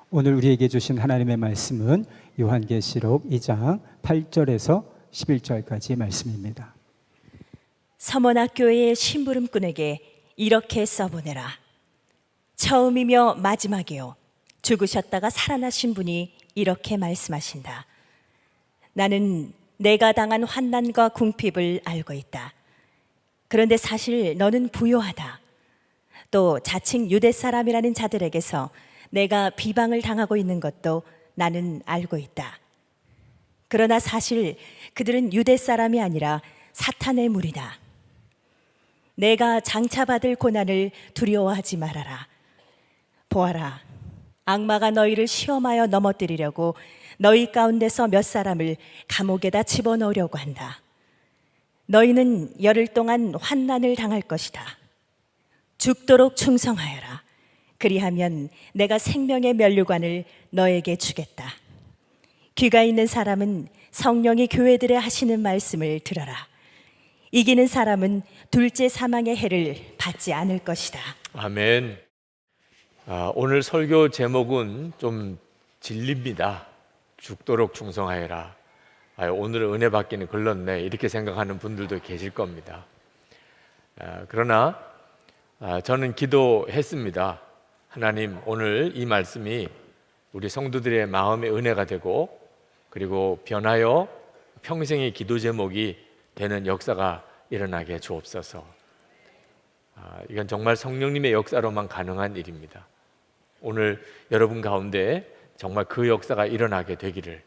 오늘 우리에게 주신 하나님의 말씀은 요한계시록 2장 8절에서 11절까지의 말씀입니다. 서머나교회의 심부름꾼에게 이렇게 써보내라. 처음이며 마지막이요 죽으셨다가 살아나신 분이 이렇게 말씀하신다. 나는 내가 당한 환난과 궁핍을 알고 있다. 그런데 사실 너는 부요하다. 또 자칭 유대 사람이라는 자들에게서 내가 비방을 당하고 있는 것도 나는 알고 있다. 그러나 사실 그들은 유대 사람이 아니라 사탄의 무리다. 내가 장차받을 고난을 두려워하지 말아라. 보아라, 악마가 너희를 시험하여 넘어뜨리려고 너희 가운데서 몇 사람을 감옥에다 집어넣으려고 한다. 너희는 열흘 동안 환난을 당할 것이다. 죽도록 충성하여라. 그리하면 내가 생명의 면류관을 너에게 주겠다. 귀가 있는 사람은 성령이 교회들에 하시는 말씀을 들어라. 이기는 사람은 둘째 사망의 해를 받지 않을 것이다. 아멘. 오늘 설교 제목은 좀 진리입니다. 죽도록 충성하여라. 오늘은 은혜 받기는 글렀네, 이렇게 생각하는 분들도 계실 겁니다. 그러나 저는 기도했습니다. 하나님, 오늘 이 말씀이 우리 성도들의 마음의 은혜가 되고, 그리고 변하여 평생의 기도 제목이 되는 역사가 일어나게 주옵소서. 이건 정말 성령님의 역사로만 가능한 일입니다. 오늘 여러분 가운데 정말 그 역사가 일어나게 되기를,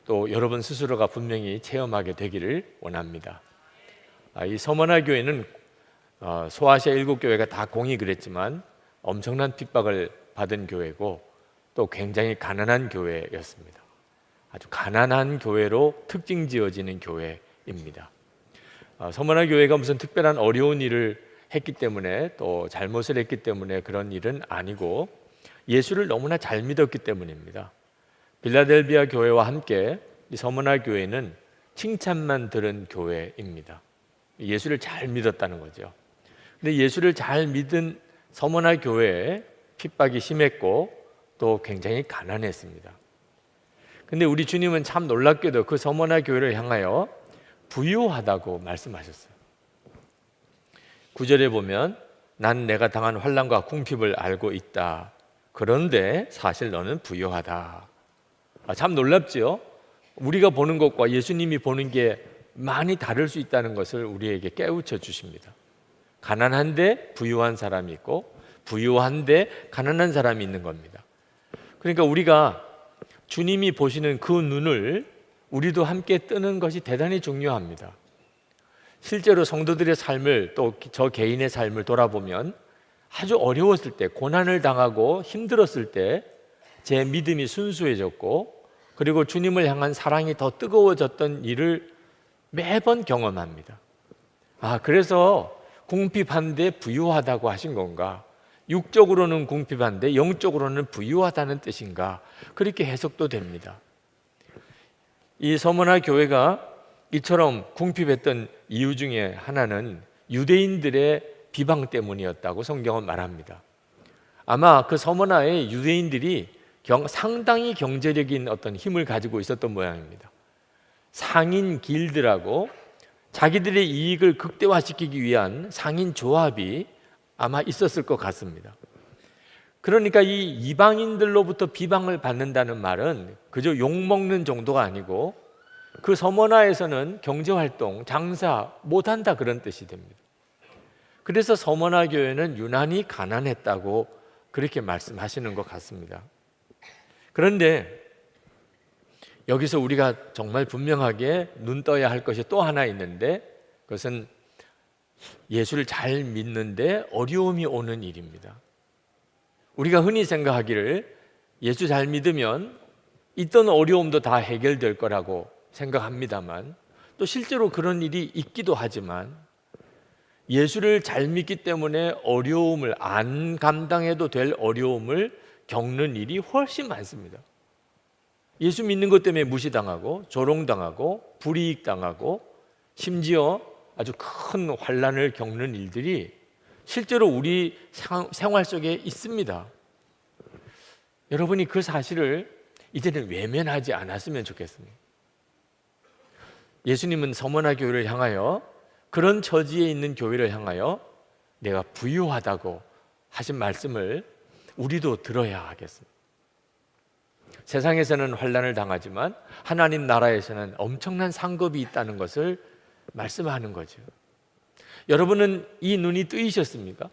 또 여러분 스스로가 분명히 체험하게 되기를 원합니다. 이 서머나 교회는 소아시아 7교회가 다 공이 그랬지만 엄청난 핍박을 받은 교회고, 또 굉장히 가난한 교회였습니다. 아주 가난한 교회로 특징 지어지는 교회입니다. 서머나 교회가 무슨 특별한 어려운 일을 했기 때문에, 또 잘못을 했기 때문에 그런 일은 아니고, 예수를 너무나 잘 믿었기 때문입니다. 빌라델비아 교회와 함께 이 서머나 교회는 칭찬만 들은 교회입니다. 예수를 잘 믿었다는 거죠. 근데 예수를 잘 믿은 서머나 교회에 핍박이 심했고, 또 굉장히 가난했습니다. 근데 우리 주님은 참 놀랍게도 그 서머나 교회를 향하여 부유하다고 말씀하셨어요. 9절에 보면, 난 내가 당한 환난과 궁핍을 알고 있다. 그런데 사실 너는 부유하다. 참 놀랍지요? 우리가 보는 것과 예수님이 보는 게 많이 다를 수 있다는 것을 우리에게 깨우쳐 주십니다. 가난한데 부유한 사람이 있고, 부유한데 가난한 사람이 있는 겁니다. 그러니까 우리가 주님이 보시는 그 눈을 우리도 함께 뜨는 것이 대단히 중요합니다. 실제로 성도들의 삶을, 또 저 개인의 삶을 돌아보면 아주 어려웠을 때, 고난을 당하고 힘들었을 때 제 믿음이 순수해졌고, 그리고 주님을 향한 사랑이 더 뜨거워졌던 일을 매번 경험합니다. 그래서 궁핍한데 부유하다고 하신 건가? 육적으로는 궁핍한데 영적으로는 부유하다는 뜻인가? 그렇게 해석도 됩니다. 이 서머나 교회가 이처럼 궁핍했던 이유 중에 하나는 유대인들의 비방 때문이었다고 성경은 말합니다. 아마 그 서머나의 유대인들이 상당히 경제적인 어떤 힘을 가지고 있었던 모양입니다. 상인 길드라고 자기들의 이익을 극대화시키기 위한 상인 조합이 아마 있었을 것 같습니다. 그러니까 이 이방인들로부터 비방을 받는다는 말은 그저 욕먹는 정도가 아니고, 그 서머나에서는 경제활동, 장사 못한다, 그런 뜻이 됩니다. 그래서 서머나 교회는 유난히 가난했다고 그렇게 말씀하시는 것 같습니다. 그런데 여기서 우리가 정말 분명하게 눈 떠야 할 것이 또 하나 있는데, 그것은 예수를 잘 믿는데 어려움이 오는 일입니다. 우리가 흔히 생각하기를 예수 잘 믿으면 있던 어려움도 다 해결될 거라고 생각합니다만, 또 실제로 그런 일이 있기도 하지만, 예수를 잘 믿기 때문에 어려움을, 안 감당해도 될 어려움을 겪는 일이 훨씬 많습니다. 예수 믿는 것 때문에 무시당하고 조롱당하고 불이익당하고, 심지어 아주 큰 환난을 겪는 일들이 실제로 우리 생활 속에 있습니다. 여러분이 그 사실을 이제는 외면하지 않았으면 좋겠습니다. 예수님은 서머나 교회를 향하여, 그런 처지에 있는 교회를 향하여 내가 부유하다고 하신 말씀을 우리도 들어야 하겠습니다. 세상에서는 환난을 당하지만 하나님 나라에서는 엄청난 상급이 있다는 것을 말씀하는 거죠. 여러분은 이 눈이 뜨이셨습니까?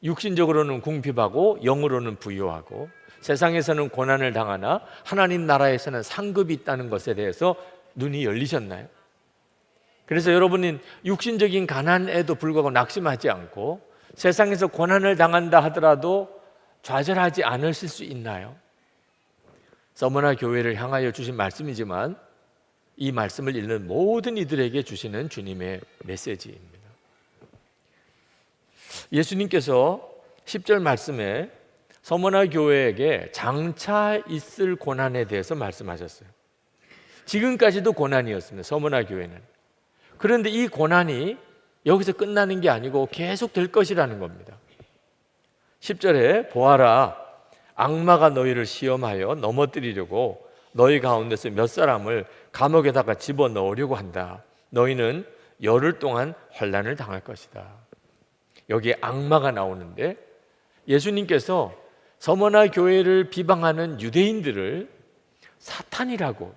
육신적으로는 궁핍하고 영으로는 부유하고 세상에서는 고난을 당하나 하나님 나라에서는 상급이 있다는 것에 대해서 눈이 열리셨나요? 그래서 여러분은 육신적인 가난에도 불구하고 낙심하지 않고 세상에서 고난을 당한다 하더라도 좌절하지 않으실 수 있나요? 서머나 교회를 향하여 주신 말씀이지만 이 말씀을 읽는 모든 이들에게 주시는 주님의 메시지입니다. 예수님께서 10절 말씀에 서머나 교회에게 장차 있을 고난에 대해서 말씀하셨어요. 지금까지도 고난이었습니다. 서머나 교회는. 그런데 이 고난이 여기서 끝나는 게 아니고 계속 될 것이라는 겁니다. 10절에 보아라, 악마가 너희를 시험하여 넘어뜨리려고 너희 가운데서 몇 사람을 감옥에다가 집어넣으려고 한다. 너희는 열흘 동안 환난을 당할 것이다. 여기에 악마가 나오는데 예수님께서 서머나 교회를 비방하는 유대인들을 사탄이라고,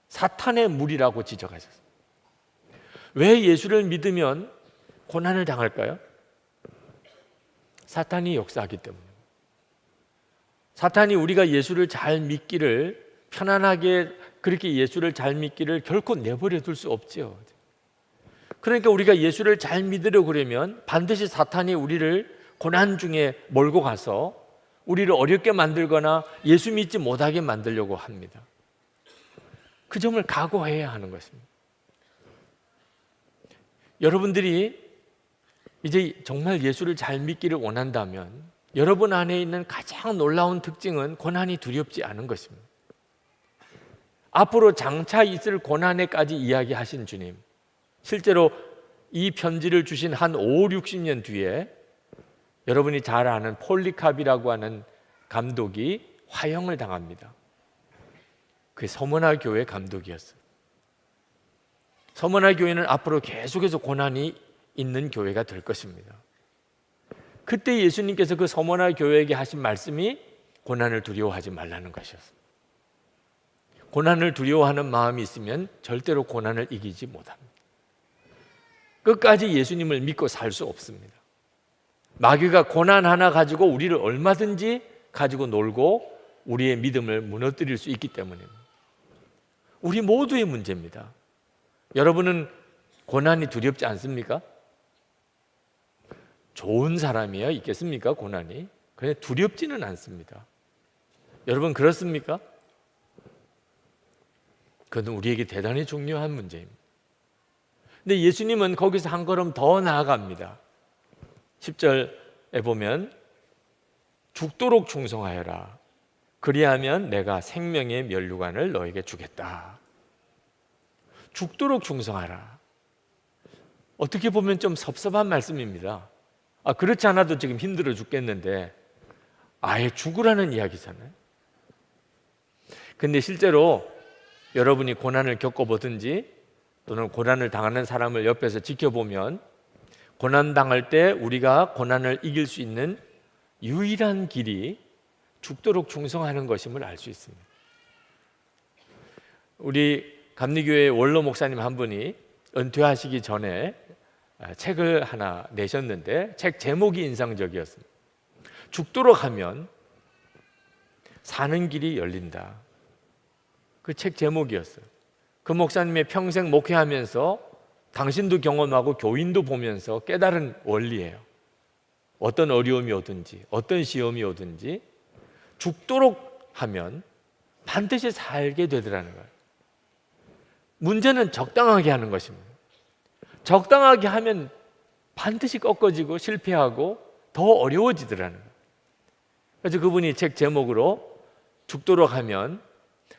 사탄의 무리라고 지적하셨어요. 왜 예수를 믿으면 고난을 당할까요? 사탄이 역사하기 때문에. 사탄이 우리가 예수를 잘 믿기를, 편안하게 그렇게 예수를 잘 믿기를 결코 내버려 둘 수 없죠. 그러니까 우리가 예수를 잘 믿으려고 그러면 반드시 사탄이 우리를 고난 중에 몰고 가서 우리를 어렵게 만들거나 예수 믿지 못하게 만들려고 합니다. 그 점을 각오해야 하는 것입니다. 여러분들이 이제 정말 예수를 잘 믿기를 원한다면 여러분 안에 있는 가장 놀라운 특징은 고난이 두렵지 않은 것입니다. 앞으로 장차 있을 고난에까지 이야기하신 주님, 실제로 이 편지를 주신 한 5, 60년 뒤에 여러분이 잘 아는 폴리캅이라고 하는 감독이 화형을 당합니다. 그게 서머나 교회 감독이었어요. 서머나 교회는 앞으로 계속해서 고난이 있는 교회가 될 것입니다. 그때 예수님께서 그 서머나 교회에게 하신 말씀이 고난을 두려워하지 말라는 것이었습니다. 고난을 두려워하는 마음이 있으면 절대로 고난을 이기지 못합니다. 끝까지 예수님을 믿고 살 수 없습니다. 마귀가 고난 하나 가지고 우리를 얼마든지 가지고 놀고 우리의 믿음을 무너뜨릴 수 있기 때문입니다. 우리 모두의 문제입니다. 여러분은 고난이 두렵지 않습니까? 좋은 사람이야 있겠습니까? 고난이. 그냥 두렵지는 않습니다. 여러분 그렇습니까? 그건 우리에게 대단히 중요한 문제입니다. 근데 예수님은 거기서 한 걸음 더 나아갑니다. 10절에 보면 죽도록 충성하여라. 그리하면 내가 생명의 면류관을 너에게 주겠다. 죽도록 충성하라. 어떻게 보면 좀 섭섭한 말씀입니다. 그렇지 않아도 지금 힘들어 죽겠는데 아예 죽으라는 이야기잖아요. 근데 실제로 여러분이 고난을 겪어보든지 또는 고난을 당하는 사람을 옆에서 지켜보면 고난 당할 때 우리가 고난을 이길 수 있는 유일한 길이 죽도록 충성하는 것임을 알 수 있습니다. 우리 감리교회 원로 목사님 한 분이 은퇴하시기 전에 책을 하나 내셨는데 책 제목이 인상적이었습니다. 죽도록 하면 사는 길이 열린다. 그 책 제목이었어요. 그 목사님의 평생 목회하면서 당신도 경험하고 교인도 보면서 깨달은 원리예요. 어떤 어려움이 오든지 어떤 시험이 오든지 죽도록 하면 반드시 살게 되더라는 거예요. 문제는 적당하게 하는 것입니다. 적당하게 하면 반드시 꺾어지고 실패하고 더 어려워지더라는 거예요. 그래서 그분이 책 제목으로 죽도록 하면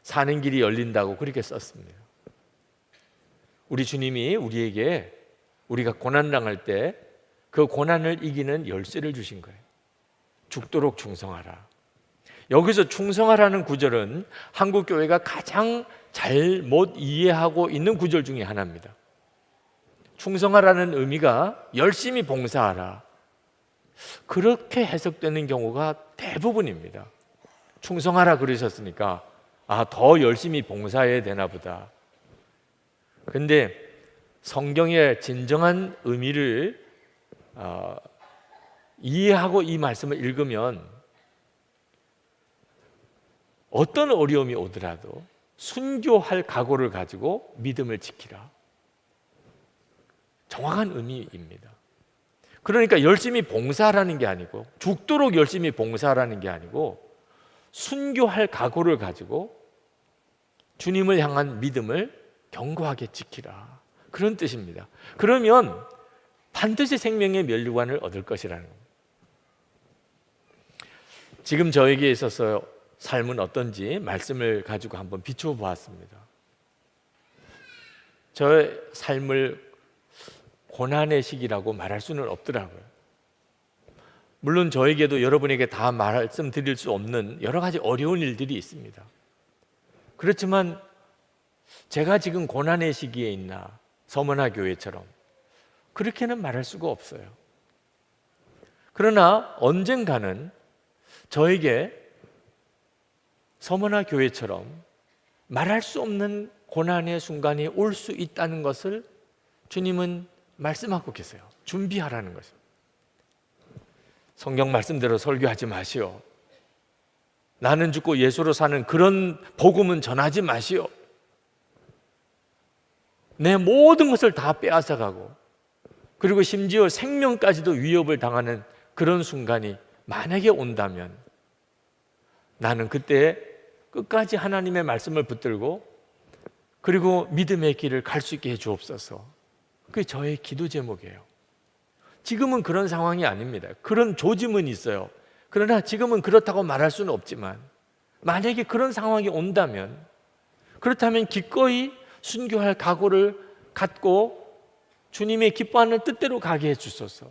사는 길이 열린다고 그렇게 썼습니다. 우리 주님이 우리에게 우리가 고난당할 때 그 고난을 이기는 열쇠를 주신 거예요. 죽도록 충성하라. 여기서 충성하라는 구절은 한국 교회가 가장 잘못 이해하고 있는 구절 중에 하나입니다. 충성하라는 의미가 열심히 봉사하라, 그렇게 해석되는 경우가 대부분입니다. 충성하라 그러셨으니까 더 열심히 봉사해야 되나 보다. 근데 성경의 진정한 의미를 이해하고 이 말씀을 읽으면 어떤 어려움이 오더라도 순교할 각오를 가지고 믿음을 지키라, 정확한 의미입니다. 그러니까 열심히 봉사하라는 게 아니고, 죽도록 열심히 봉사하라는 게 아니고, 순교할 각오를 가지고 주님을 향한 믿음을 견고하게 지키라, 그런 뜻입니다. 그러면 반드시 생명의 면류관을 얻을 것이라는 겁니다. 지금 저에게 있어서 삶은 어떤지 말씀을 가지고 한번 비추어 보았습니다. 저의 삶을 고난의 시기라고 말할 수는 없더라고요. 물론 저에게도 여러분에게 다 말씀드릴 수 없는 여러 가지 어려운 일들이 있습니다. 그렇지만 제가 지금 고난의 시기에 있나, 서머나 교회처럼 그렇게는 말할 수가 없어요. 그러나 언젠가는 저에게 서머나 교회처럼 말할 수 없는 고난의 순간이 올 수 있다는 것을 주님은 말씀하고 계세요. 준비하라는 것입니다. 성경 말씀대로 설교하지 마시오. 나는 죽고 예수로 사는 그런 복음은 전하지 마시오. 내 모든 것을 다 빼앗아가고, 그리고 심지어 생명까지도 위협을 당하는 그런 순간이 만약에 온다면 나는 그때 끝까지 하나님의 말씀을 붙들고 그리고 믿음의 길을 갈 수 있게 해 주옵소서. 그게 저의 기도 제목이에요. 지금은 그런 상황이 아닙니다. 그런 조짐은 있어요. 그러나 지금은 그렇다고 말할 수는 없지만 만약에 그런 상황이 온다면, 그렇다면 기꺼이 순교할 각오를 갖고 주님의 기뻐하는 뜻대로 가게 해 주소서.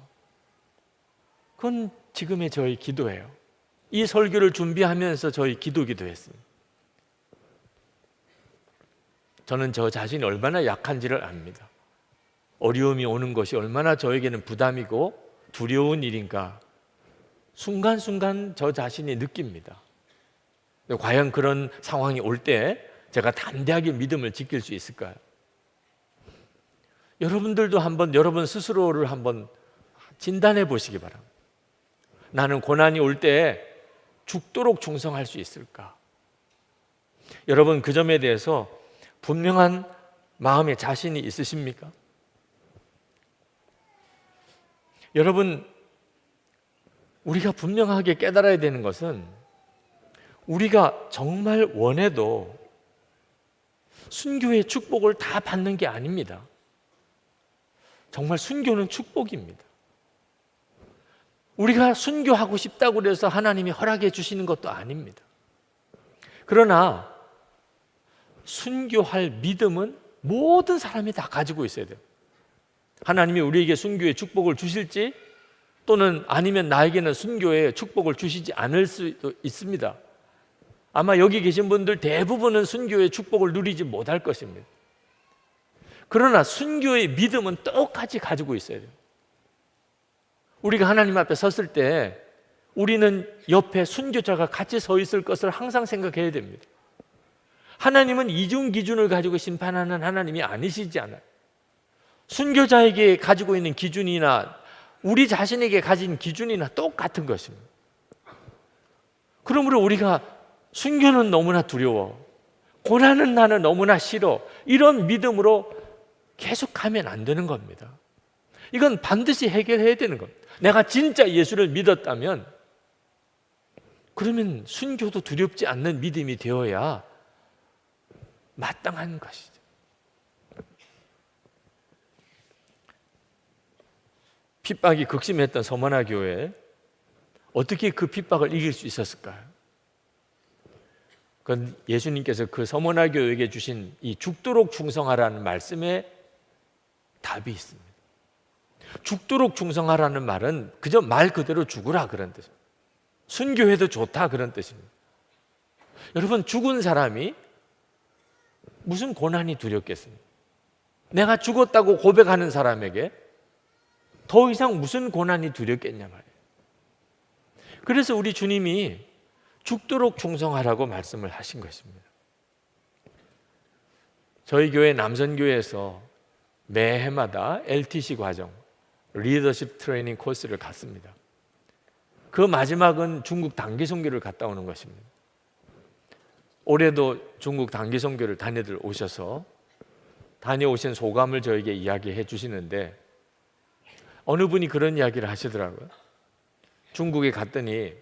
그건 지금의 저희 기도예요. 이 설교를 준비하면서 저희 기도기도 했습니다. 저는 저 자신이 얼마나 약한지를 압니다. 어려움이 오는 것이 얼마나 저에게는 부담이고 두려운 일인가 순간순간 저 자신이 느낍니다. 과연 그런 상황이 올 때 제가 담대하게 믿음을 지킬 수 있을까요? 여러분들도 한번 여러분 스스로를 한번 진단해 보시기 바랍니다. 나는 고난이 올 때 죽도록 충성할 수 있을까? 여러분 그 점에 대해서 분명한 마음의 자신이 있으십니까? 여러분, 우리가 분명하게 깨달아야 되는 것은 우리가 정말 원해도 순교의 축복을 다 받는 게 아닙니다. 정말 순교는 축복입니다. 우리가 순교하고 싶다고 해서 하나님이 허락해 주시는 것도 아닙니다. 그러나 순교할 믿음은 모든 사람이 다 가지고 있어야 돼요. 하나님이 우리에게 순교의 축복을 주실지 또는 아니면 나에게는 순교의 축복을 주시지 않을 수도 있습니다. 아마 여기 계신 분들 대부분은 순교의 축복을 누리지 못할 것입니다. 그러나 순교의 믿음은 똑같이 가지고 있어야 돼요. 우리가 하나님 앞에 섰을 때 우리는 옆에 순교자가 같이 서 있을 것을 항상 생각해야 됩니다. 하나님은 이중 기준을 가지고 심판하는 하나님이 아니시지 않아요. 순교자에게 가지고 있는 기준이나 우리 자신에게 가진 기준이나 똑같은 것입니다. 그러므로 우리가 순교는 너무나 두려워, 고난은 나는 너무나 싫어, 이런 믿음으로 계속 가면 안 되는 겁니다. 이건 반드시 해결해야 되는 겁니다. 내가 진짜 예수를 믿었다면 그러면 순교도 두렵지 않는 믿음이 되어야 마땅한 것이죠. 핍박이 극심했던 서머나 교회, 어떻게 그 핍박을 이길 수 있었을까요? 그건 예수님께서 그 서머나 교회에게 주신 이 죽도록 충성하라는 말씀에 답이 있습니다. 죽도록 충성하라는 말은 그저 말 그대로 죽으라 그런 뜻입니다. 순교해도 좋다 그런 뜻입니다. 여러분, 죽은 사람이 무슨 고난이 두렵겠습니까? 내가 죽었다고 고백하는 사람에게 더 이상 무슨 고난이 두렵겠냐 말이에요. 그래서 우리 주님이 죽도록 충성하라고 말씀을 하신 것입니다. 저희 교회 남선교회에서 매해마다 LTC 과정, 리더십 트레이닝 코스를 갔습니다. 그 마지막은 중국 단기 선교를 갔다 오는 것입니다. 올해도 중국 단기 선교를 다니들 오셔서 다녀오신 소감을 저에게 이야기해 주시는데, 어느 분이 그런 이야기를 하시더라고요. 중국에 갔더니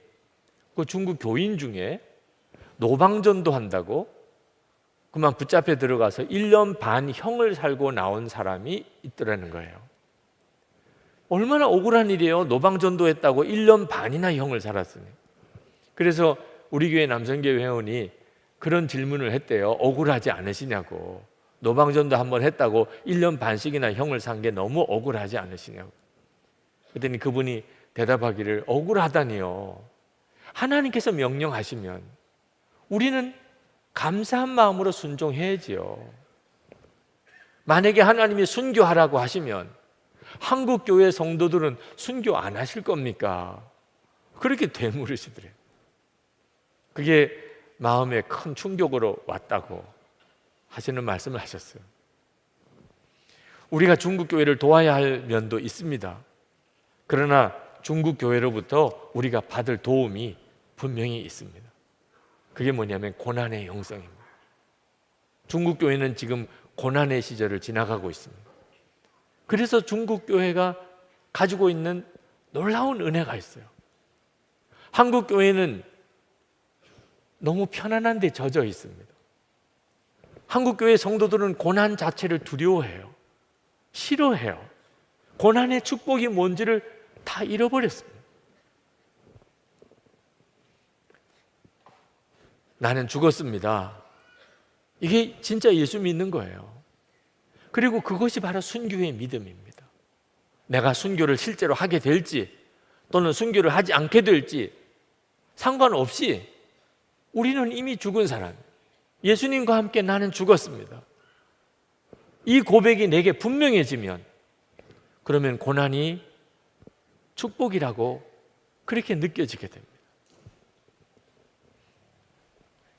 그 중국 교인 중에 노방전도 한다고 그만 붙잡혀 들어가서 1년 반 형을 살고 나온 사람이 있더라는 거예요. 얼마나 억울한 일이에요. 노방전도 했다고 1년 반이나 형을 살았으니. 그래서 우리 교회 남성교회 회원이 그런 질문을 했대요. 억울하지 않으시냐고. 노방전도 한번 했다고 1년 반씩이나 형을 산 게 너무 억울하지 않으시냐고. 그랬더니 그분이 대답하기를, 억울하다니요. 하나님께서 명령하시면 우리는 감사한 마음으로 순종해야지요. 만약에 하나님이 순교하라고 하시면 한국 교회 성도들은 순교 안 하실 겁니까? 그렇게 되물으시더래요. 그게 마음에 큰 충격으로 왔다고 하시는 말씀을 하셨어요. 우리가 중국 교회를 도와야 할 면도 있습니다. 그러나 중국 교회로부터 우리가 받을 도움이 분명히 있습니다. 그게 뭐냐면 고난의 영성입니다. 중국 교회는 지금 고난의 시절을 지나가고 있습니다. 그래서 중국 교회가 가지고 있는 놀라운 은혜가 있어요. 한국 교회는 너무 편안한 데 젖어 있습니다. 한국 교회 성도들은 고난 자체를 두려워해요. 싫어해요. 고난의 축복이 뭔지를 다 잃어버렸습니다. 나는 죽었습니다. 이게 진짜 예수 믿는 거예요. 그리고 그것이 바로 순교의 믿음입니다. 내가 순교를 실제로 하게 될지 또는 순교를 하지 않게 될지 상관없이 우리는 이미 죽은 사람, 예수님과 함께 나는 죽었습니다. 이 고백이 내게 분명해지면 그러면 고난이 축복이라고 그렇게 느껴지게 됩니다.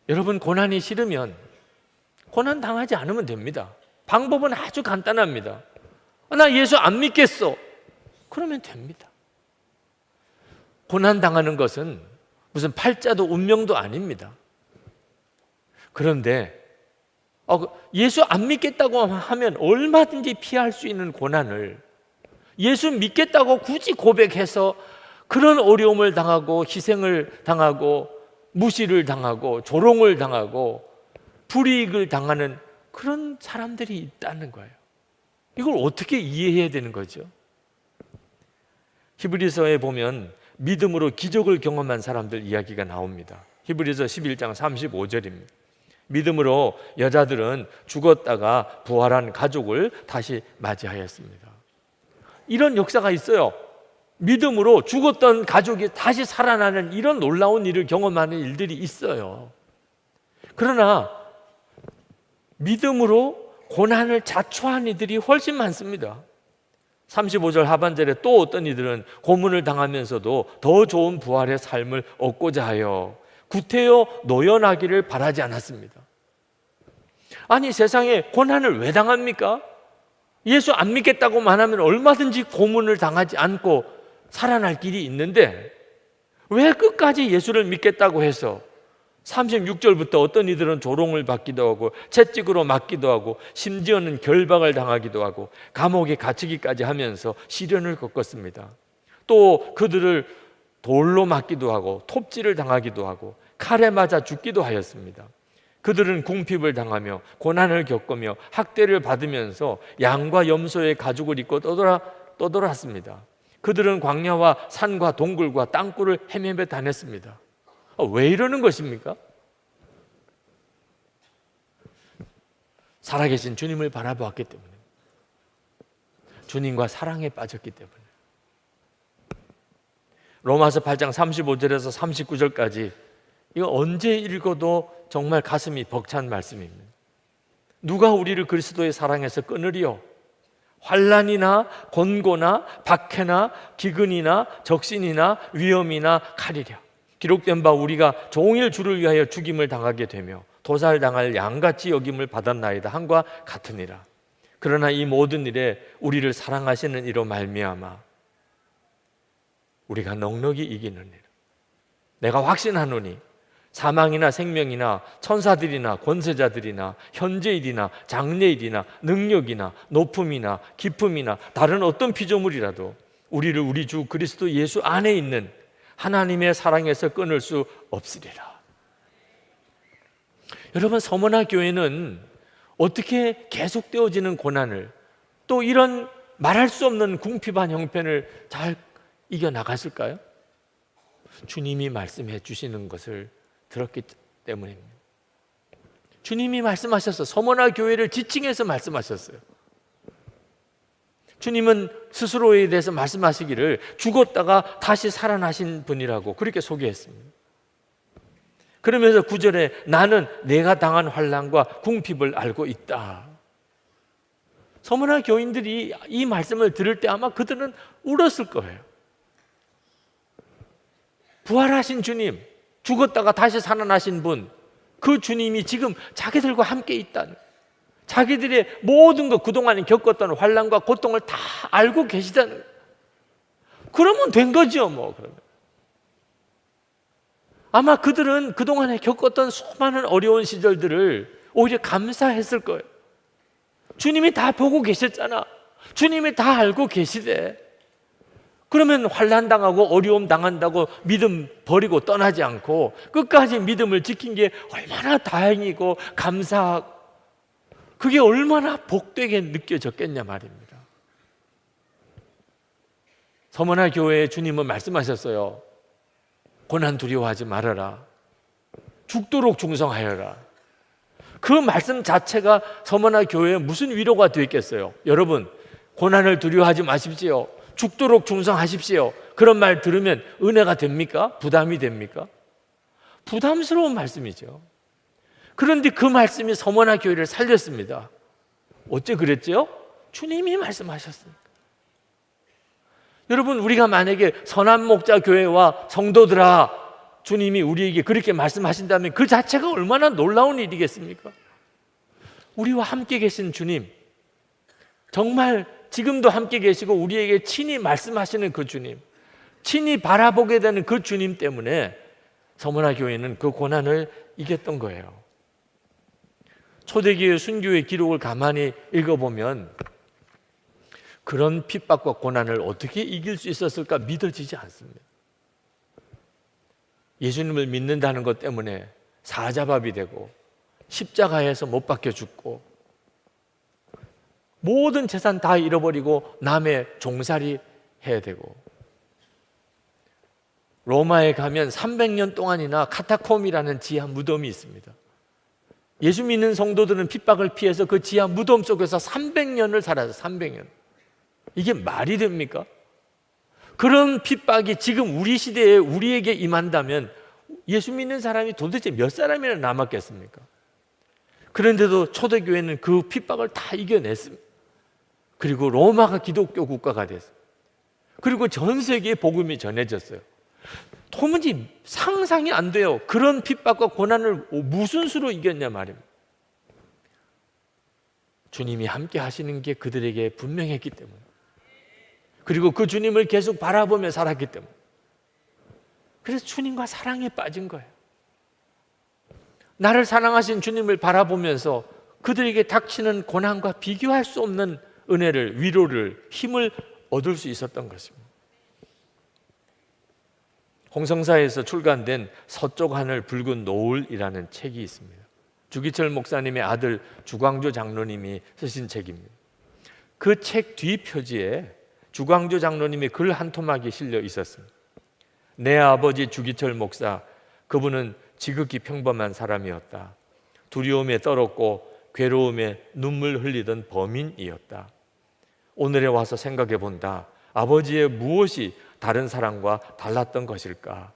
여러분, 고난이 싫으면 고난 당하지 않으면 됩니다. 방법은 아주 간단합니다. 나 예수 안 믿겠어. 그러면 됩니다. 고난 당하는 것은 무슨 팔자도 운명도 아닙니다. 그런데 예수 안 믿겠다고 하면 얼마든지 피할 수 있는 고난을 예수 믿겠다고 굳이 고백해서 그런 어려움을 당하고 희생을 당하고 무시를 당하고 조롱을 당하고 불이익을 당하는 그런 사람들이 있다는 거예요. 이걸 어떻게 이해해야 되는 거죠? 히브리서에 보면 믿음으로 기적을 경험한 사람들 이야기가 나옵니다. 히브리서 11장 35절입니다. 믿음으로 여자들은 죽었다가 부활한 가족을 다시 맞이하였습니다. 이런 역사가 있어요. 믿음으로 죽었던 가족이 다시 살아나는 이런 놀라운 일을 경험하는 일들이 있어요. 그러나 믿음으로 고난을 자초한 이들이 훨씬 많습니다. 35절 하반절에 또 어떤 이들은 고문을 당하면서도 더 좋은 부활의 삶을 얻고자 하여 구태여 노연하기를 바라지 않았습니다. 아니, 세상에 고난을 왜 당합니까? 예수 안 믿겠다고만 하면 얼마든지 고문을 당하지 않고 살아날 길이 있는데 왜 끝까지 예수를 믿겠다고 해서 36절부터 어떤 이들은 조롱을 받기도 하고 채찍으로 맞기도 하고 심지어는 결박을 당하기도 하고 감옥에 갇히기까지 하면서 시련을 겪었습니다. 또 그들을 돌로 맞기도 하고 톱질을 당하기도 하고 칼에 맞아 죽기도 하였습니다. 그들은 궁핍을 당하며 고난을 겪으며 학대를 받으면서 양과 염소의 가죽을 입고 떠돌았습니다. 그들은 광야와 산과 동굴과 땅굴을 헤매며 다녔습니다. 왜 이러는 것입니까? 살아계신 주님을 바라보았기 때문에, 주님과 사랑에 빠졌기 때문에. 로마서 8장 35절에서 39절까지 이거 언제 읽어도 정말 가슴이 벅찬 말씀입니다. 누가 우리를 그리스도의 사랑에서 끊으리요? 환난이나 곤고나 박해나 기근이나 적신이나 위험이나 칼이랴. 기록된 바 우리가 종일 주를 위하여 죽임을 당하게 되며 도살당할 양같이 여김을 받았나이다 함과 같으니라. 그러나 이 모든 일에 우리를 사랑하시는 이로 말미암아 우리가 넉넉히 이기느니라. 내가 확신하노니 사망이나 생명이나 천사들이나 권세자들이나 현재일이나 장래일이나 능력이나 높음이나 깊음이나 다른 어떤 피조물이라도 우리를 우리 주 그리스도 예수 안에 있는 하나님의 사랑에서 끊을 수 없으리라. 여러분, 서머나 교회는 어떻게 계속되어지는 고난을, 또 이런 말할 수 없는 궁핍한 형편을 잘 이겨나갔을까요? 주님이 말씀해 주시는 것을 들었기 때문입니다. 주님이 말씀하셨어요. 서머나 교회를 지칭해서 말씀하셨어요. 주님은 스스로에 대해서 말씀하시기를 죽었다가 다시 살아나신 분이라고 그렇게 소개했습니다. 그러면서 9절에 나는 내가 당한 환난과 궁핍을 알고 있다. 서머나 교인들이 이 말씀을 들을 때 아마 그들은 울었을 거예요. 부활하신 주님, 죽었다가 다시 살아나신 분, 그 주님이 지금 자기들과 함께 있다는, 자기들의 모든 것, 그동안 겪었던 환난과 고통을 다 알고 계시다는, 그러면 된 거죠, 뭐. 그러면 아마 그들은 그동안에 겪었던 수많은 어려운 시절들을 오히려 감사했을 거예요. 주님이 다 보고 계셨잖아. 주님이 다 알고 계시대. 그러면 환난 당하고 어려움 당한다고 믿음 버리고 떠나지 않고 끝까지 믿음을 지킨 게 얼마나 다행이고 감사하고, 그게 얼마나 복되게 느껴졌겠냐 말입니다. 서머나 교회의 주님은 말씀하셨어요. 고난 두려워하지 말아라. 죽도록 충성하여라. 그 말씀 자체가 서머나 교회에 무슨 위로가 되었겠어요? 여러분, 고난을 두려워하지 마십시오. 죽도록 충성하십시오. 그런 말 들으면 은혜가 됩니까? 부담이 됩니까? 부담스러운 말씀이죠. 그런데 그 말씀이 서머나 교회를 살렸습니다. 어째 그랬죠? 주님이 말씀하셨습니다. 여러분, 우리가 만약에 선한 목자 교회와 성도들아, 주님이 우리에게 그렇게 말씀하신다면 그 자체가 얼마나 놀라운 일이겠습니까? 우리와 함께 계신 주님, 정말 지금도 함께 계시고 우리에게 친히 말씀하시는 그 주님, 친히 바라보게 되는 그 주님 때문에 서머나 교회는 그 고난을 이겼던 거예요. 초대교회 순교의 기록을 가만히 읽어보면 그런 핍박과 고난을 어떻게 이길 수 있었을까 믿어지지 않습니다. 예수님을 믿는다는 것 때문에 사자밥이 되고 십자가에서 못 박혀 죽고 모든 재산 다 잃어버리고 남의 종살이 해야 되고, 로마에 가면 300년 동안이나 카타콤이라는 지하 무덤이 있습니다. 예수 믿는 성도들은 핍박을 피해서 그 지하 무덤 속에서 300년을 살아요. 300년. 이게 말이 됩니까? 그런 핍박이 지금 우리 시대에 우리에게 임한다면 예수 믿는 사람이 도대체 몇 사람이나 남았겠습니까? 그런데도 초대교회는 그 핍박을 다 이겨냈습니다. 그리고 로마가 기독교 국가가 됐어요. 그리고 전 세계에 복음이 전해졌어요. 도무지 상상이 안 돼요. 그런 핍박과 고난을 무슨 수로 이겼냐 말입니다. 주님이 함께 하시는 게 그들에게 분명했기 때문에, 그리고 그 주님을 계속 바라보며 살았기 때문에, 그래서 주님과 사랑에 빠진 거예요. 나를 사랑하신 주님을 바라보면서 그들에게 닥치는 고난과 비교할 수 없는 은혜를, 위로를, 힘을 얻을 수 있었던 것입니다. 홍성사에서 출간된 서쪽 하늘 붉은 노을이라는 책이 있습니다. 주기철 목사님의 아들 주광조 장로님이 쓰신 책입니다. 그 책 뒷표지에 주광조 장로님의 글 한 토막이 실려 있었습니다. 내 아버지 주기철 목사, 그분은 지극히 평범한 사람이었다. 두려움에 떨었고 괴로움에 눈물 흘리던 범인이었다. 오늘에 와서 생각해 본다. 아버지의 무엇이 다른 사람과 달랐던 것일까?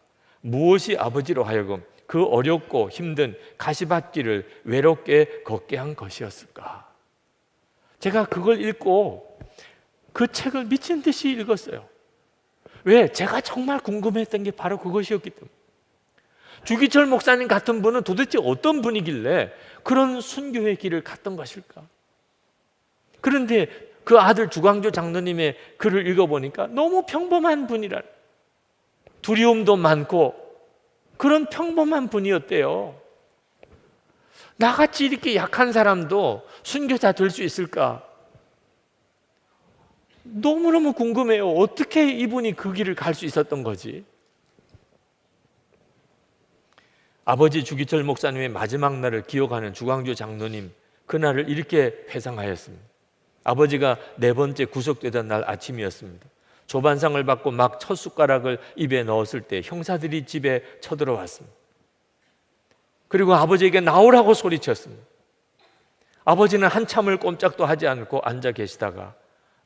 무엇이 아버지로 하여금 그 어렵고 힘든 가시밭길을 외롭게 걷게 한 것이었을까? 제가 그걸 읽고 그 책을 미친 듯이 읽었어요. 왜? 제가 정말 궁금했던 게 바로 그것이었기 때문에. 주기철 목사님 같은 분은 도대체 어떤 분이길래 그런 순교의 길을 갔던 것일까? 그런데 그 아들 주광조 장로님의 글을 읽어보니까 너무 평범한 분이라, 두려움도 많고 그런 평범한 분이었대요. 나같이 이렇게 약한 사람도 순교자 될 수 있을까? 너무너무 궁금해요. 어떻게 이분이 그 길을 갈 수 있었던 거지? 아버지 주기철 목사님의 마지막 날을 기억하는 주광조 장로님, 그날을 이렇게 회상하였습니다. 아버지가 4번째 구속되던 날 아침이었습니다. 조반상을 받고 막 첫 숟가락을 입에 넣었을 때 형사들이 집에 쳐들어왔습니다. 그리고 아버지에게 나오라고 소리쳤습니다. 아버지는 한참을 꼼짝도 하지 않고 앉아 계시다가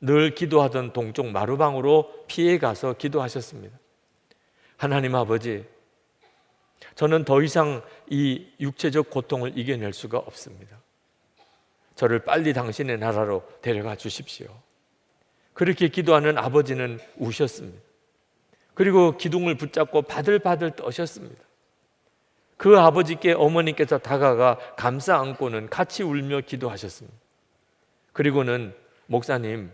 늘 기도하던 동쪽 마루방으로 피해 가서 기도하셨습니다. 하나님 아버지, 저는 더 이상 이 육체적 고통을 이겨낼 수가 없습니다. 저를 빨리 당신의 나라로 데려가 주십시오. 그렇게 기도하는 아버지는 우셨습니다. 그리고 기둥을 붙잡고 바들바들 떠셨습니다. 그 아버지께 어머니께서 다가가 감싸 안고는 같이 울며 기도하셨습니다. 그리고는 목사님,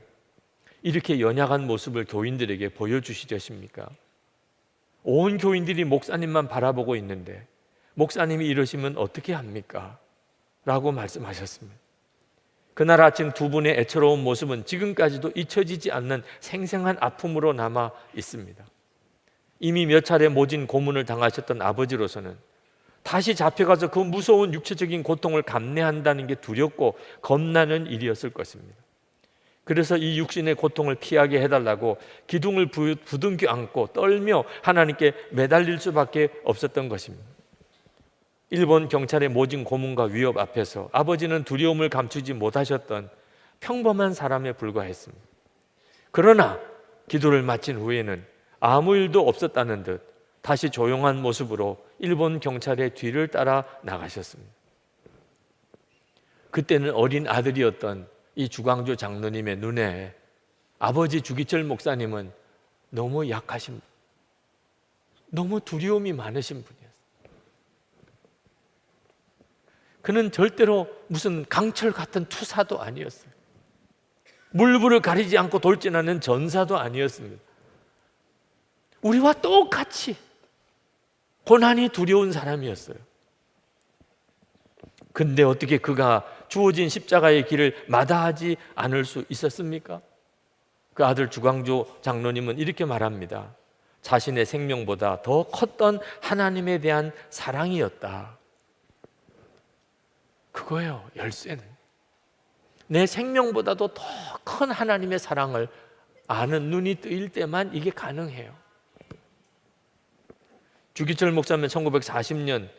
이렇게 연약한 모습을 교인들에게 보여주시려십니까? 온 교인들이 목사님만 바라보고 있는데 목사님이 이러시면 어떻게 합니까? 라고 말씀하셨습니다. 그날 아침 두 분의 애처로운 모습은 지금까지도 잊혀지지 않는 생생한 아픔으로 남아 있습니다. 이미 몇 차례 모진 고문을 당하셨던 아버지로서는 다시 잡혀가서 그 무서운 육체적인 고통을 감내한다는 게 두렵고 겁나는 일이었을 것입니다. 그래서 이 육신의 고통을 피하게 해달라고 기둥을 부둥켜 안고 떨며 하나님께 매달릴 수밖에 없었던 것입니다. 일본 경찰의 모진 고문과 위협 앞에서 아버지는 두려움을 감추지 못하셨던 평범한 사람에 불과했습니다. 그러나 기도를 마친 후에는 아무 일도 없었다는 듯 다시 조용한 모습으로 일본 경찰의 뒤를 따라 나가셨습니다. 그때는 어린 아들이었던 이 주광조 장로님의 눈에 아버지 주기철 목사님은 너무 약하신, 너무 두려움이 많으신 분이었어요. 그는 절대로 무슨 강철 같은 투사도 아니었어요. 물불을 가리지 않고 돌진하는 전사도 아니었습니다. 우리와 똑같이 고난이 두려운 사람이었어요. 근데 어떻게 그가 주어진 십자가의 길을 마다하지 않을 수 있었습니까? 그 아들 주광조 장로님은 이렇게 말합니다. 자신의 생명보다 더 컸던 하나님에 대한 사랑이었다. 그거예요, 열쇠는. 내 생명보다도 더 큰 하나님의 사랑을 아는 눈이 뜨일 때만 이게 가능해요. 주기철 목사는 1940년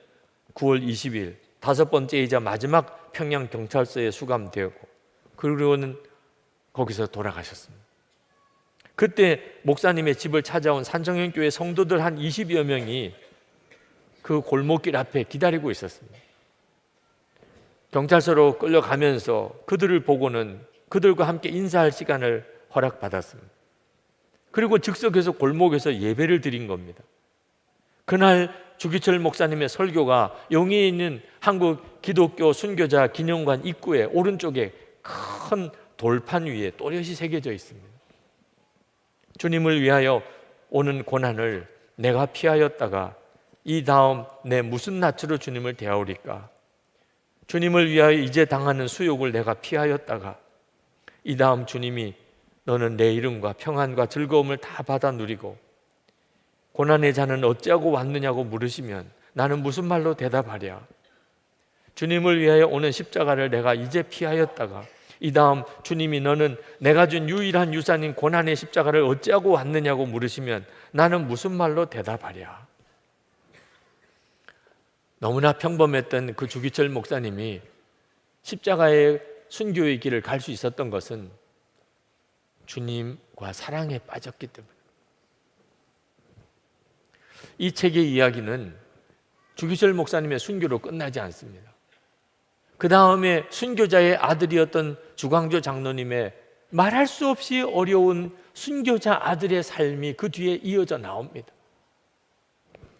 9월 20일 5번째이자 마지막 평양 경찰서에 수감되었고 그리고는 거기서 돌아가셨습니다. 그때 목사님의 집을 찾아온 산정현교회 성도들 한 20여 명이 그 골목길 앞에 기다리고 있었습니다. 경찰서로 끌려가면서 그들을 보고는 그들과 함께 인사할 시간을 허락받았습니다. 그리고 즉석에서 골목에서 예배를 드린 겁니다. 그날 주기철 목사님의 설교가 용인에 있는 한국 기독교 순교자 기념관 입구에 오른쪽에 큰 돌판 위에 또렷이 새겨져 있습니다. 주님을 위하여 오는 고난을 내가 피하였다가 이 다음 내 무슨 낯으로 주님을 대하오리까? 주님을 위하여 이제 당하는 수욕을 내가 피하였다가 이 다음 주님이 너는 내 이름과 평안과 즐거움을 다 받아 누리고 고난의 자는 어찌하고 왔느냐고 물으시면 나는 무슨 말로 대답하랴? 주님을 위하여 오는 십자가를 내가 이제 피하였다가 이 다음 주님이 너는 내가 준 유일한 유산인 고난의 십자가를 어찌하고 왔느냐고 물으시면 나는 무슨 말로 대답하랴? 너무나 평범했던 그 주기철 목사님이 십자가의 순교의 길을 갈 수 있었던 것은 주님과 사랑에 빠졌기 때문에. 이 책의 이야기는 주기철 목사님의 순교로 끝나지 않습니다. 그 다음에 순교자의 아들이었던 주광조 장로님의 말할 수 없이 어려운 순교자 아들의 삶이 그 뒤에 이어져 나옵니다.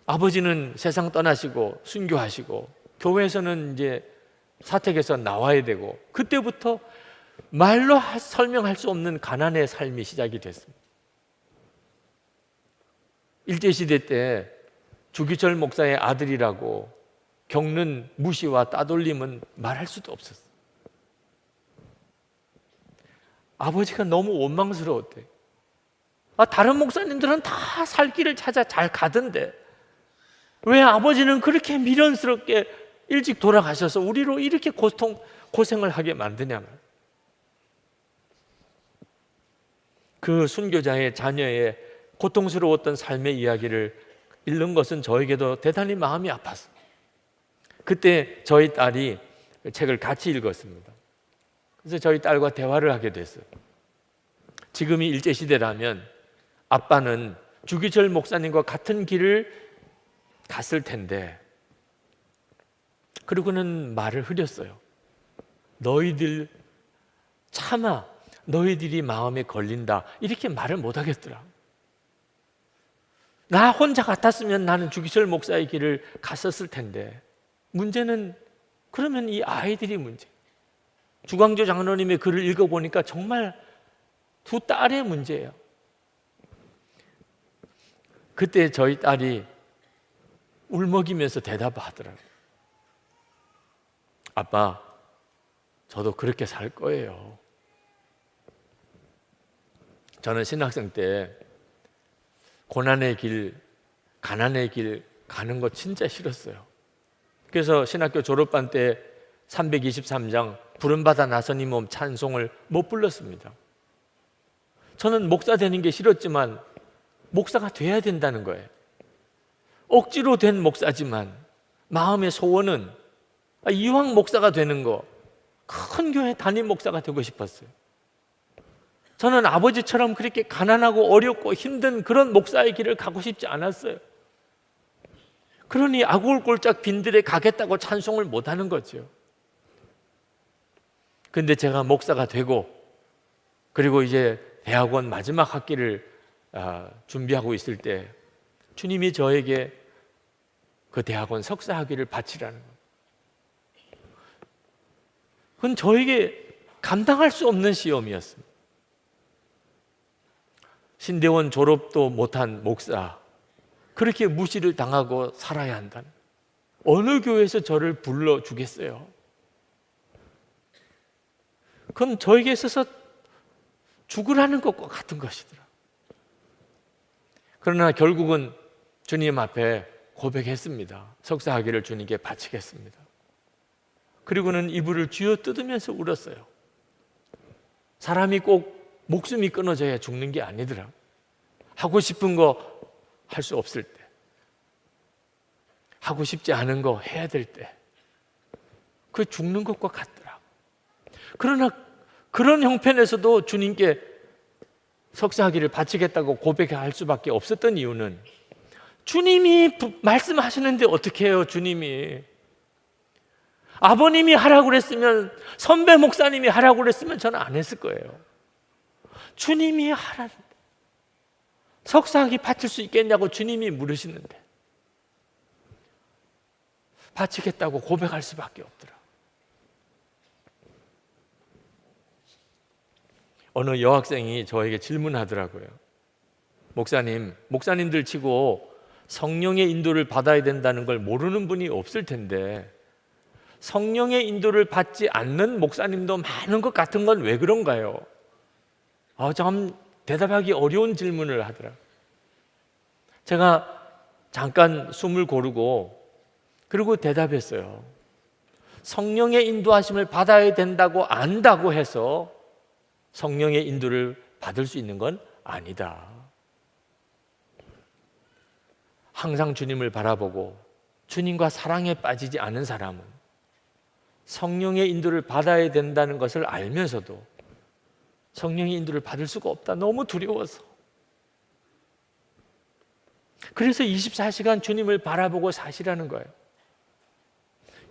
아버지는 세상 떠나시고 순교하시고 교회에서는 이제 사택에서 나와야 되고, 그때부터 말로 설명할 수 없는 가난의 삶이 시작이 됐습니다. 일제시대 때 주기철 목사의 아들이라고 겪는 무시와 따돌림은 말할 수도 없었어요. 아버지가 너무 원망스러웠대요. 다른 목사님들은 다 살 길을 찾아 잘 가던데 왜 아버지는 그렇게 미련스럽게 일찍 돌아가셔서 우리로 이렇게 고생을 하게 만드냐. 그 순교자의 자녀의 고통스러웠던 삶의 이야기를 읽는 것은 저에게도 대단히 마음이 아팠어요. 그때 저희 딸이 그 책을 같이 읽었습니다. 그래서 저희 딸과 대화를 하게 됐어요. 지금이 일제시대라면 아빠는 주기철 목사님과 같은 길을 갔을 텐데, 그리고는 말을 흐렸어요. 너희들 참아, 너희들이 마음에 걸린다, 이렇게 말을 못 하겠더라. 나 혼자 같았으면 나는 주기철 목사의 길을 갔었을 텐데, 문제는 그러면 이 아이들이 문제. 주광조 장로님의 글을 읽어보니까 정말 두 딸의 문제예요. 그때 저희 딸이 울먹이면서 대답하더라고요. 아빠, 저도 그렇게 살 거예요. 저는 신학생 때 고난의 길, 가난의 길 가는 거 진짜 싫었어요. 그래서 신학교 졸업반 때 323장 부름받아 나선 이 몸 찬송을 못 불렀습니다. 저는 목사 되는 게 싫었지만 목사가 돼야 된다는 거예요. 억지로 된 목사지만 마음의 소원은 이왕 목사가 되는 거, 큰 교회 담임 목사가 되고 싶었어요. 저는 아버지처럼 그렇게 가난하고 어렵고 힘든 그런 목사의 길을 가고 싶지 않았어요. 그러니 아골골짝 빈들에 가겠다고 찬송을 못하는 거죠. 근데 제가 목사가 되고, 그리고 이제 대학원 마지막 학기를 준비하고 있을 때 주님이 저에게 그 대학원 석사 학위를 바치라는 거예요. 그건 저에게 감당할 수 없는 시험이었습니다. 신대원 졸업도 못한 목사, 그렇게 무시를 당하고 살아야 한다는, 어느 교회에서 저를 불러주겠어요? 그건 저에게 있어서 죽으라는 것과 같은 것이더라. 그러나 결국은 주님 앞에 고백했습니다. 석사학위를 주님께 바치겠습니다. 그리고는 이불을 쥐어 뜯으면서 울었어요. 사람이 꼭 목숨이 끊어져야 죽는 게 아니더라. 하고 싶은 거 할 수 없을 때, 하고 싶지 않은 거 해야 될 때, 그 죽는 것과 같더라. 그러나 그런 형편에서도 주님께 석사학위를 바치겠다고 고백할 수밖에 없었던 이유는, 주님이 말씀하시는데 어떻게 해요? 주님이 아버님이 하라고 그랬으면, 선배 목사님이 하라고 그랬으면 저는 안 했을 거예요. 주님이 하라는데 석사학위 바칠 수 있겠냐고 주님이 물으시는데 바치겠다고 고백할 수밖에 없더라. 어느 여학생이 저에게 질문하더라고요. 목사님들 치고 성령의 인도를 받아야 된다는 걸 모르는 분이 없을 텐데 성령의 인도를 받지 않는 목사님도 많은 것 같은 건 왜 그런가요? 참 대답하기 어려운 질문을 하더라. 제가 잠깐 숨을 고르고 그리고 대답했어요. 성령의 인도하심을 받아야 된다고 안다고 해서 성령의 인도를 받을 수 있는 건 아니다. 항상 주님을 바라보고 주님과 사랑에 빠지지 않은 사람은 성령의 인도를 받아야 된다는 것을 알면서도 성령의 인도를 받을 수가 없다. 너무 두려워서. 그래서 24시간 주님을 바라보고 사시라는 거예요.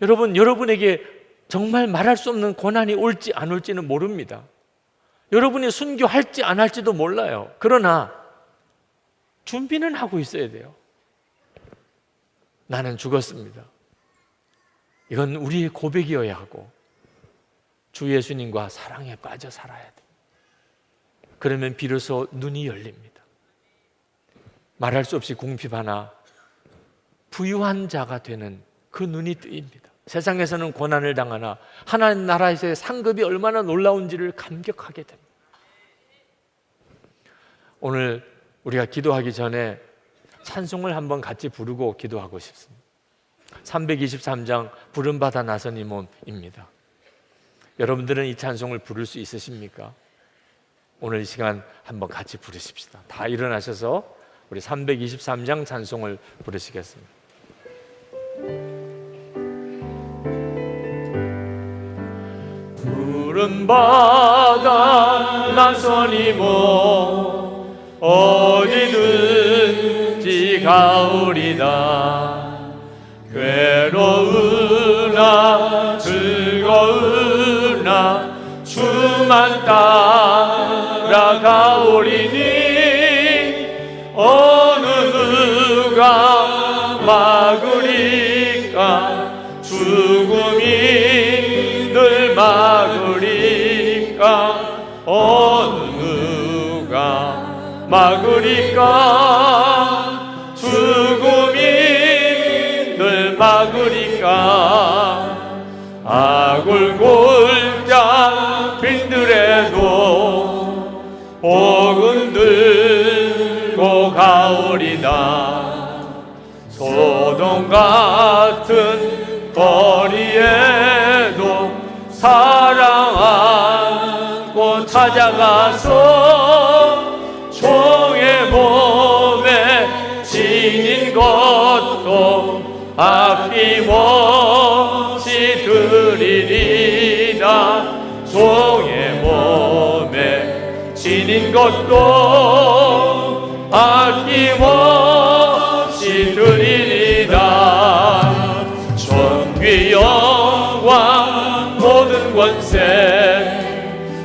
여러분, 여러분에게 정말 말할 수 없는 고난이 올지 안 올지는 모릅니다. 여러분이 순교할지 안 할지도 몰라요. 그러나 준비는 하고 있어야 돼요. 나는 죽었습니다. 이건 우리의 고백이어야 하고 주 예수님과 사랑에 빠져 살아야 돼. 그러면 비로소 눈이 열립니다. 말할 수 없이 궁핍하나 부유한 자가 되는 그 눈이 뜨입니다. 세상에서는 고난을 당하나 하나님 나라에서의 상급이 얼마나 놀라운지를 감격하게 됩니다. 오늘 우리가 기도하기 전에 찬송을 한번 같이 부르고 기도하고 싶습니다. 323장 부름받아 나선 이 몸입니다. 여러분들은 이 찬송을 부를 수 있으십니까? 오늘 이 시간 한번 같이 부르십시다. 다 일어나셔서 우리 323장 찬송을 부르시겠습니다. 부름받아 나선 이 몸 어디든지 가오리다. 괴로우나 즐거우나 주만 따라가오리니 어느 누가 막으리까. 죽음이 늘 막으리까. 어느 누가 막으리까. 죽음이 늘 막으리까. 아굴골자 빈들에도 복은 들고 가오리다. 소돔 같은 거리에도 사랑 안고 찾아가서 종의 몸에 지닌 것도 아낌없이 드리리라. 종의 몸에 지닌 것도 아낌없이 드리리라. 존귀 영광 모든 권세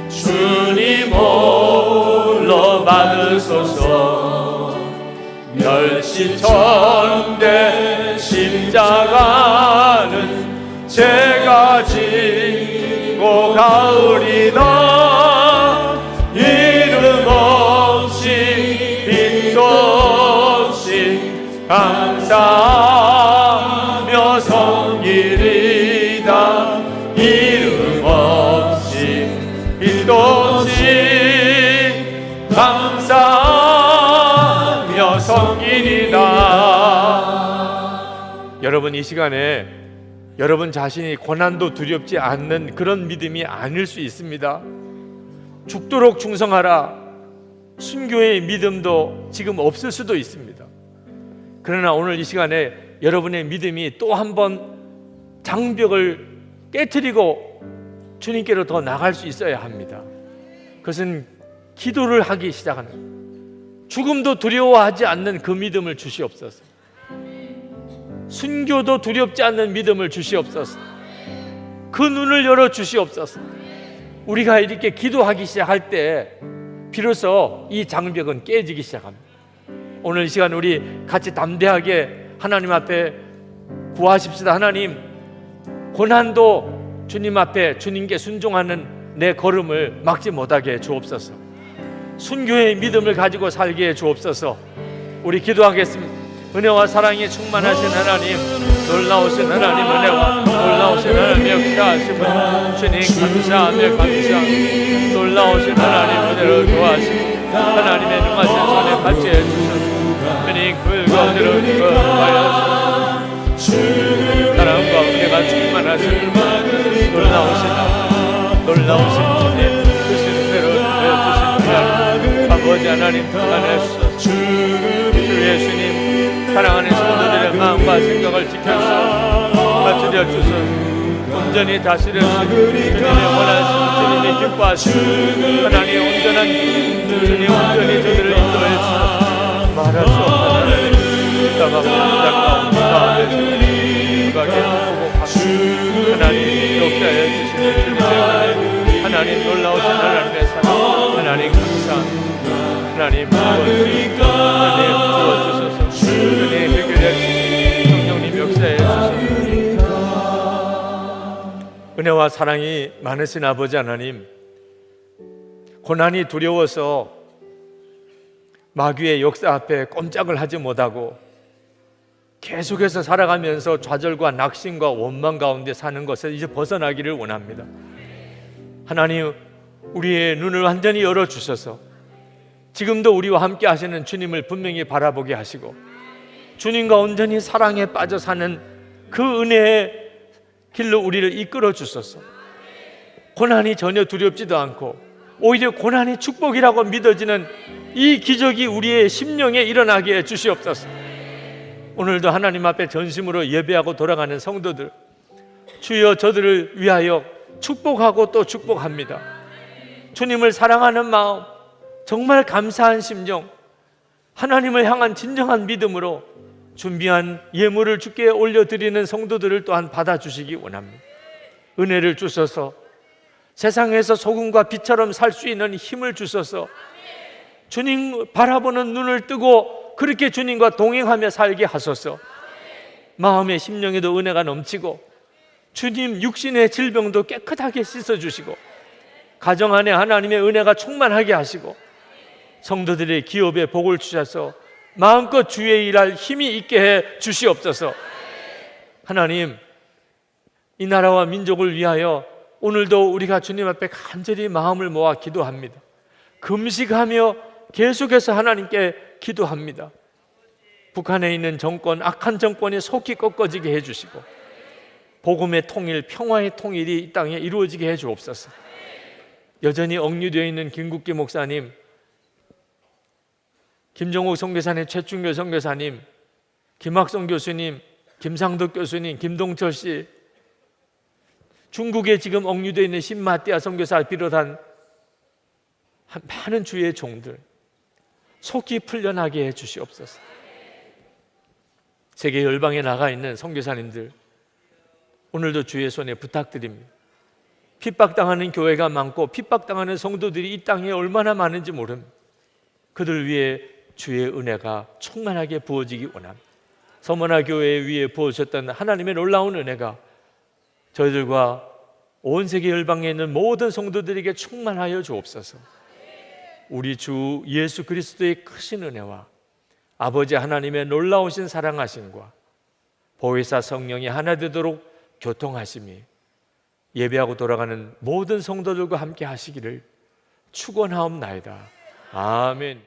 주님 홀로 받으소서. 멸시천대 십자가는 제가 지고 가으리다. 이름 없이 빈도 없이 감사하며 섬기리다. 이름 없이 빈도 없이 감사하며 섬기리다. 여러분, 이 시간에 여러분 자신이 고난도 두렵지 않는 그런 믿음이 아닐 수 있습니다. 죽도록 충성하라. 순교의 믿음도 지금 없을 수도 있습니다. 그러나 오늘 이 시간에 여러분의 믿음이 또 한 번 장벽을 깨트리고 주님께로 더 나갈 수 있어야 합니다. 그것은 기도를 하기 시작하는, 죽음도 두려워하지 않는 그 믿음을 주시옵소서. 순교도 두렵지 않는 믿음을 주시옵소서. 그 눈을 열어 주시옵소서. 우리가 이렇게 기도하기 시작할 때 비로소 이 장벽은 깨지기 시작합니다. 오늘 이 시간 우리 같이 담대하게 하나님 앞에 구하십시다. 하나님, 고난도 주님 앞에 주님께 순종하는 내 걸음을 막지 못하게 해 주옵소서. 순교의 믿음을 가지고 살게 해 주옵소서. 우리 기도하겠습니다. 은혜와 사랑이 충만하신 하나님, 놀라우신 하나님, 은혜와 놀라우신 하나님 역사하심을 주님 감사하며 놀라우신 하나님 은혜로 도와주시고 하나님의 능하신 손에 같이 해주셔서 주님 긁어들어 주시옵소서. 사랑과 은혜가 충만하신 놀라우신 놀라우신 주님, 주신 대로 되어주신 하나님 아버지 하나님 안에서 주 예수님 사랑하는 성도들의 마음과 생각을 지켜주시고 다스려 주소서. 온전히 다스려 주시고 주님의 원하시는 주님이 기뻐하시고 하나님 온전한 주님 온전히 저들을 인도해 주소서. 말할 수 없는 하나님 하나님 역사해 주시는 주님의 하나님 놀라우신 하나님의 사랑, 하나님 감사, 하나님 도와주소서. 은혜 해결해 주시고 성령님 역사해 주시고 은혜와 사랑이 많으신 아버지 하나님, 고난이 두려워서 마귀의 역사 앞에 꼼짝을 하지 못하고 계속해서 살아가면서 좌절과 낙심과 원망 가운데 사는 것을 이제 벗어나기를 원합니다. 하나님, 우리의 눈을 완전히 열어주셔서 지금도 우리와 함께 하시는 주님을 분명히 바라보게 하시고 주님과 온전히 사랑에 빠져 사는 그 은혜의 길로 우리를 이끌어 주소서. 고난이 전혀 두렵지도 않고 오히려 고난이 축복이라고 믿어지는 이 기적이 우리의 심령에 일어나게 해 주시옵소서. 오늘도 하나님 앞에 전심으로 예배하고 돌아가는 성도들, 주여 저들을 위하여 축복하고 또 축복합니다. 주님을 사랑하는 마음, 정말 감사한 심정, 하나님을 향한 진정한 믿음으로 준비한 예물을 주께 올려드리는 성도들을 또한 받아주시기 원합니다. 은혜를 주셔서 세상에서 소금과 빛처럼 살 수 있는 힘을 주셔서 주님 바라보는 눈을 뜨고 그렇게 주님과 동행하며 살게 하소서. 마음의 심령에도 은혜가 넘치고 주님 육신의 질병도 깨끗하게 씻어주시고 가정 안에 하나님의 은혜가 충만하게 하시고 성도들의 기업에 복을 주셔서 마음껏 주의 일할 힘이 있게 해 주시옵소서. 하나님, 이 나라와 민족을 위하여 오늘도 우리가 주님 앞에 간절히 마음을 모아 기도합니다. 금식하며 계속해서 하나님께 기도합니다. 북한에 있는 정권, 악한 정권이 속히 꺾어지게 해주시고 복음의 통일, 평화의 통일이 이 땅에 이루어지게 해주옵소서. 여전히 억류되어 있는 김국기 목사님, 김정욱 선교사님, 최충교 선교사님, 김학성 교수님, 김상덕 교수님, 김동철 씨, 중국에 지금 억류되어 있는 신마띠아 선교사를 비롯한 많은 주의 종들 속히 풀려나게 해 주시옵소서. 세계 열방에 나가 있는 선교사님들, 오늘도 주의 손에 부탁드립니다. 핍박당하는 교회가 많고 핍박당하는 성도들이 이 땅에 얼마나 많은지 모릅니다. 그들 위해 주의 은혜가 충만하게 부어지기 원합니다. 서머나 교회 위에 부어주셨던 하나님의 놀라운 은혜가 저희들과 온 세계 열방에 있는 모든 성도들에게 충만하여 주옵소서. 우리 주 예수 그리스도의 크신 은혜와 아버지 하나님의 놀라우신 사랑하심과 보혜사 성령이 하나 되도록 교통하심이 예배하고 돌아가는 모든 성도들과 함께 하시기를 축원하옵나이다. 아멘.